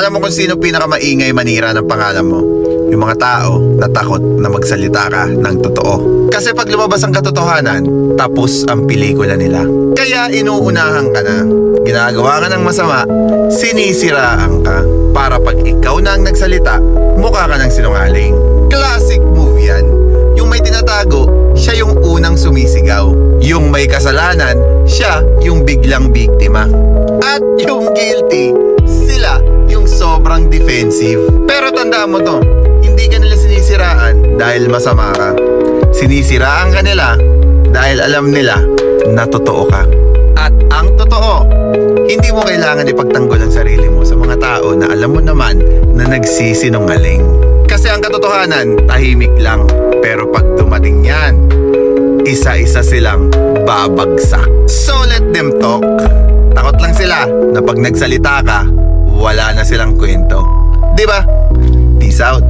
Alam mo kung sino pinakamaingay manira ng pangalan mo? Yung mga tao na takot na magsalita ka ng totoo. Kasi pag lumabas ang katotohanan, tapos ang pelikula nila. Kaya inuunahan ka na. Ginagawa ka ng masama, sinisiraan ka. Para pag ikaw na ang nagsalita, mukha ka ng sinungaling. Classic move yan. Yung may tinatago, siya yung unang sumisigaw. Yung may kasalanan, siya yung biglang biktima. At yung guilty, sila yung sobrang defensive. Pero tandaan mo to, hindi ka nila sinisiraan dahil masama ka. Sinisiraan ka nila dahil alam nila na totoo ka. At ang totoo, hindi mo kailangan ipagtanggol ang sarili mo sa mga tao na alam mo naman na nagsisinungaling. Kasi ang katotohanan, tahimik lang. Pero pag dumating yan, isa-isa silang babagsak. So let them talk. Takot lang sila na pag nagsalita ka, wala na silang kwento. Diba? Peace out.